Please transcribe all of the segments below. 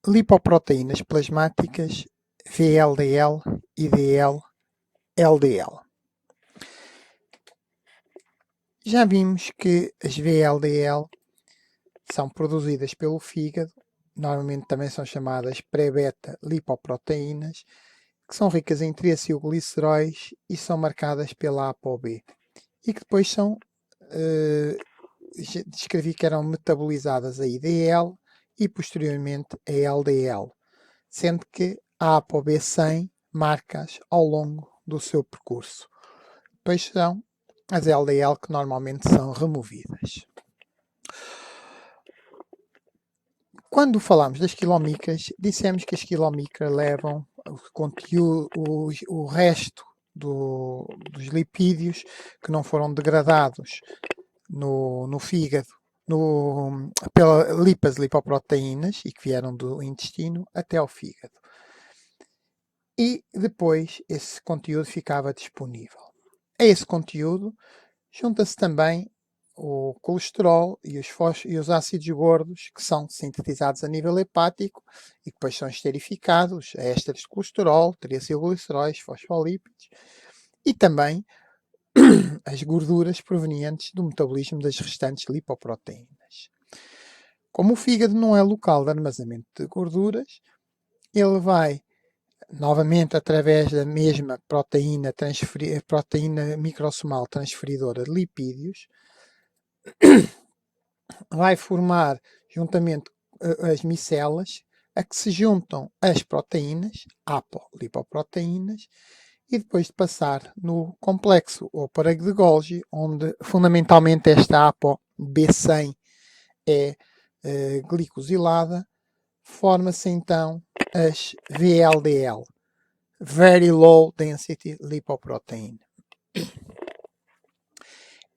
Lipoproteínas plasmáticas, VLDL, IDL, LDL. Já vimos que as VLDL são produzidas pelo fígado, normalmente também são chamadas pré-beta lipoproteínas, que são ricas em triacilgliceróis e são marcadas pela ApoB, e que depois são, descrevi que eram metabolizadas a IDL e posteriormente a LDL, sendo que a ApoB100 marca-as ao longo do seu percurso. Depois são as LDL que normalmente são removidas. Quando falamos das quilomicras, dissemos que as quilomicras levam o conteúdo, o resto dos lipídios que não foram degradados no fígado pela lipoproteínas e que vieram do intestino até ao fígado. E depois esse conteúdo ficava disponível. A esse conteúdo junta-se também o colesterol e os ácidos gordos que são sintetizados a nível hepático e que depois são esterificados a ésteres de colesterol, triacilgliceróis, fosfolípidos e também as gorduras provenientes do metabolismo das restantes lipoproteínas. Como o fígado não é local de armazenamento de gorduras, ele vai novamente através da mesma proteína microsomal transferidora de lipídios, vai formar juntamente as micelas a que se juntam as proteínas, apolipoproteínas, e depois de passar no complexo ou parago de Golgi, onde fundamentalmente esta ApoB100 é glicosilada, forma-se então as VLDL, Very Low Density Lipoprotein.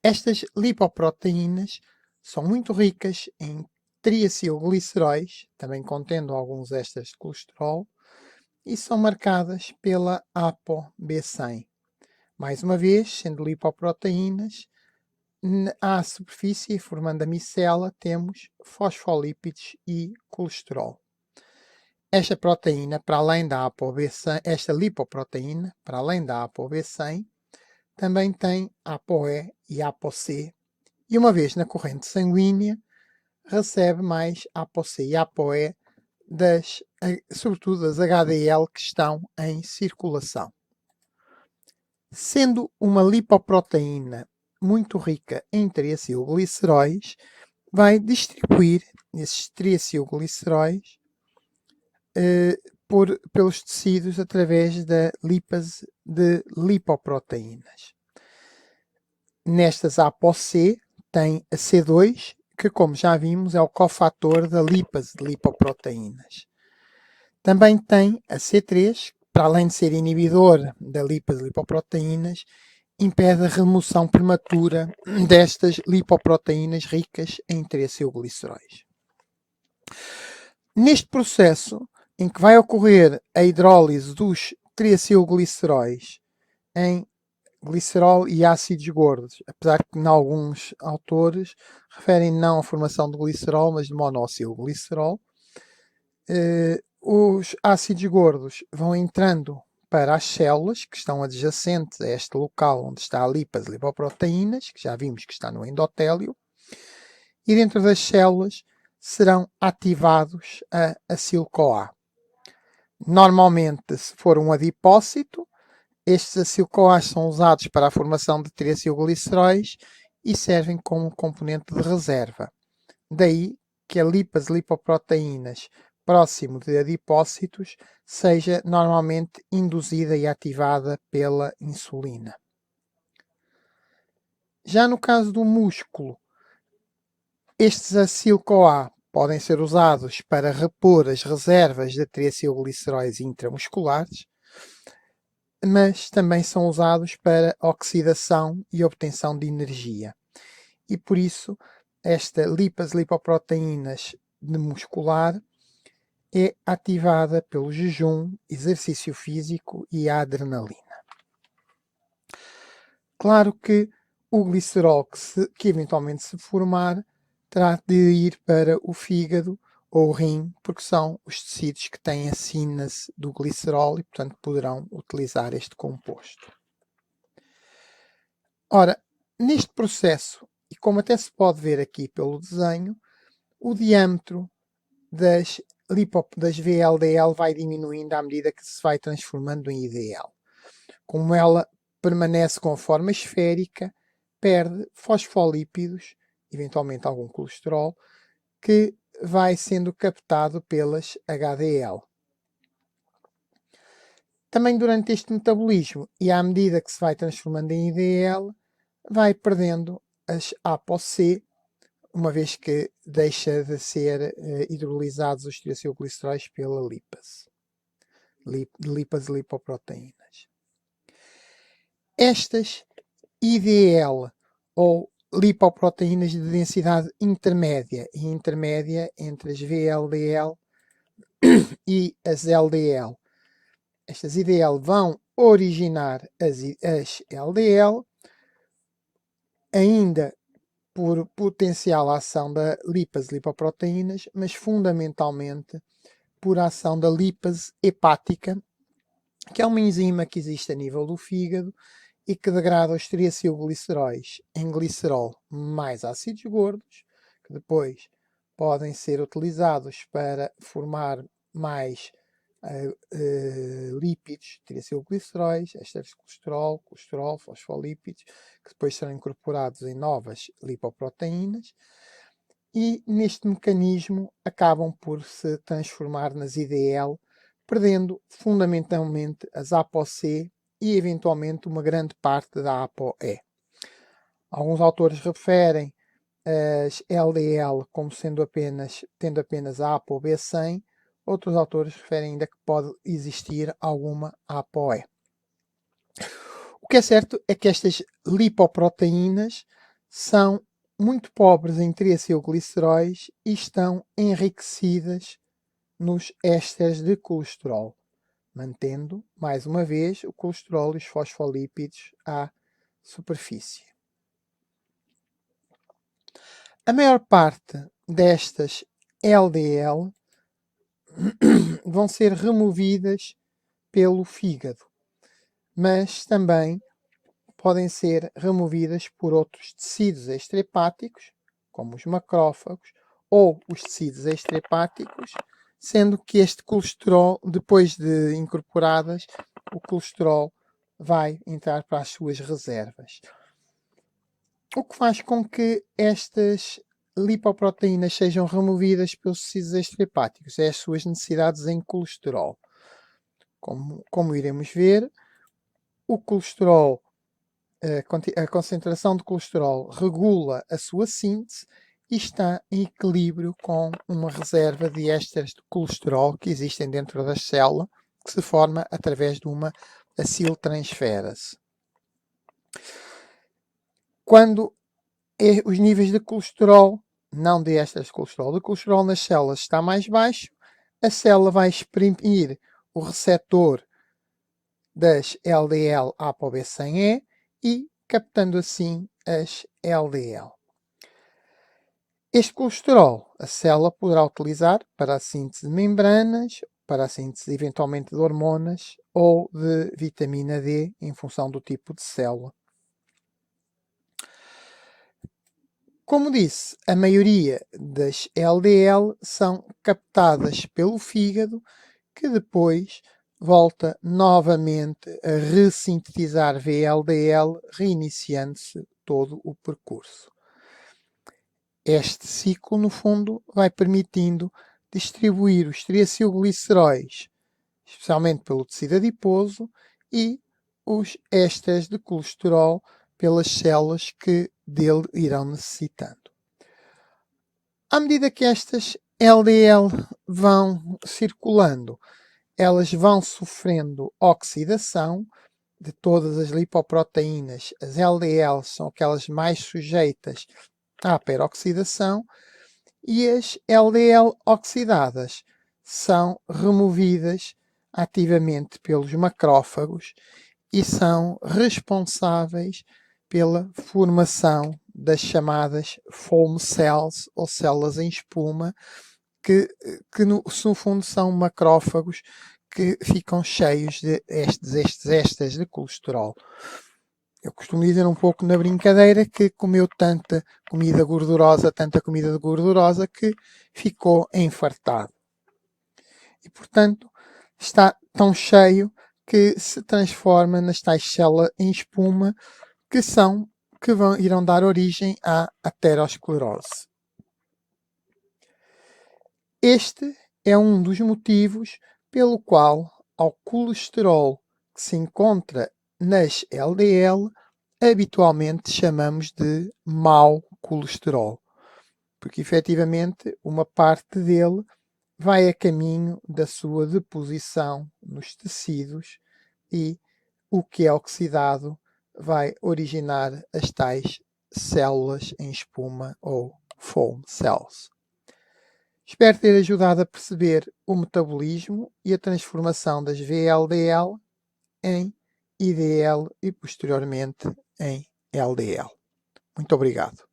Estas lipoproteínas são muito ricas em triacilgliceróis, também contendo alguns ésteres de colesterol, e são marcadas pela ApoB100. Mais uma vez, sendo lipoproteínas, à superfície, formando a micela, temos fosfolípidos e colesterol. Esta proteína, para além da ApoB100, esta lipoproteína, para além da ApoB100, também tem ApoE e ApoC, e uma vez na corrente sanguínea, recebe mais ApoC e ApoE, sobretudo das HDL que estão em circulação. Sendo uma lipoproteína muito rica em triacilgliceróis, vai distribuir esses triacilgliceróis pelos tecidos através da lípase de lipoproteínas. Nestas ApoC tem a C2, que como já vimos é o cofator da lípase de lipoproteínas. Também tem a C3, que para além de ser inibidor da lípase de lipoproteínas, impede a remoção prematura destas lipoproteínas ricas em triacilgliceróis. Neste processo, em que vai ocorrer a hidrólise dos triacilgliceróis em glicerol e ácidos gordos, apesar que em alguns autores referem não à formação de glicerol, mas de monoacilglicerol, os ácidos gordos vão entrando para as células que estão adjacentes a este local onde está a lípase lipoproteínas, que já vimos que está no endotélio, e dentro das células serão ativados a acil-CoA. Normalmente, se for um adipócito, estes acil-CoAs são usados para a formação de triacilgliceróis e servem como componente de reserva. Daí que a lípase lipoproteínas próximo de adipócitos seja normalmente induzida e ativada pela insulina. Já no caso do músculo, estes acil-CoA podem ser usados para repor as reservas de triacilgliceróis intramusculares, mas também são usados para oxidação e obtenção de energia. E por isso, esta lípase lipoproteínas muscular é ativada pelo jejum, exercício físico e a adrenalina. Claro que o glicerol que eventualmente se formar terá de ir para o fígado, ou rim, porque são os tecidos que têm a síntese do glicerol e, portanto, poderão utilizar este composto. Ora, neste processo, e como até se pode ver aqui pelo desenho, o diâmetro das VLDL vai diminuindo à medida que se vai transformando em IDL. Como ela permanece com a forma esférica, perde fosfolípidos, eventualmente algum colesterol, que vai sendo captado pelas HDL. Também durante este metabolismo e à medida que se vai transformando em IDL, vai perdendo as ApoC, uma vez que deixa de ser hidrolisados os tireogliceróis pela lipase. Lipase e lipoproteínas. Estas IDL, ou lipoproteínas de densidade intermédia, e intermédia entre as VLDL e as LDL. Estas IDL vão originar as LDL, ainda por potencial ação da lipase lipoproteínas, mas fundamentalmente por ação da lipase hepática, que é uma enzima que existe a nível do fígado e que degrada os triacilgliceróis em glicerol mais ácidos gordos, que depois podem ser utilizados para formar mais lípidos, triacilgliceróis, ésteres de colesterol, fosfolípidos, que depois serão incorporados em novas lipoproteínas e neste mecanismo acabam por se transformar nas IDL, perdendo fundamentalmente as ApoC e eventualmente uma grande parte da ApoE. Alguns autores referem as LDL como tendo apenas a ApoB100, outros autores referem ainda que pode existir alguma ApoE. O que é certo é que estas lipoproteínas são muito pobres em triacilgliceróis e estão enriquecidas nos ésteres de colesterol, mantendo, mais uma vez, o colesterol e os fosfolípidos à superfície. A maior parte destas LDL vão ser removidas pelo fígado, mas também podem ser removidas por outros tecidos extrahepáticos, como os macrófagos ou os tecidos extrahepáticos, sendo que este colesterol, depois de incorporadas, o colesterol vai entrar para as suas reservas. O que faz com que estas lipoproteínas sejam removidas pelos tecidos extrahepáticos é as suas necessidades em colesterol. Como iremos ver, o colesterol, a concentração de colesterol regula a sua síntese e está em equilíbrio com uma reserva de ésteres de colesterol que existem dentro da célula, que se forma através de uma aciltransferase. Quando os níveis de colesterol, não de ésteres de colesterol nas células está mais baixo, a célula vai exprimir o receptor das LDL ApoB100E e captando assim as LDL. Este colesterol a célula poderá utilizar para a síntese de membranas, para a síntese eventualmente de hormonas ou de vitamina D em função do tipo de célula. Como disse, a maioria das LDL são captadas pelo fígado, que depois volta novamente a ressintetizar VLDL, reiniciando-se todo o percurso. Este ciclo, no fundo, vai permitindo distribuir os triacilgliceróis, especialmente pelo tecido adiposo, e os ésteres de colesterol pelas células que dele irão necessitando. À medida que estas LDL vão circulando, elas vão sofrendo oxidação de todas as lipoproteínas. As LDL são aquelas mais sujeitas à peroxidação e as LDL oxidadas são removidas ativamente pelos macrófagos e são responsáveis pela formação das chamadas foam cells ou células em espuma, que no fundo são macrófagos que ficam cheios de estes ésteres de colesterol. Eu costumo dizer um pouco na brincadeira que comeu tanta comida gordurosa que ficou enfartado. E, portanto, está tão cheio que se transforma nas tais células em espuma que irão dar origem à aterosclerose. Este é um dos motivos pelo qual ao colesterol que se encontra nas LDL habitualmente chamamos de mau colesterol, porque efetivamente uma parte dele vai a caminho da sua deposição nos tecidos e o que é oxidado vai originar as tais células em espuma ou foam cells. Espero ter ajudado a perceber o metabolismo e a transformação das VLDL em IDL e posteriormente em LDL. Muito obrigado.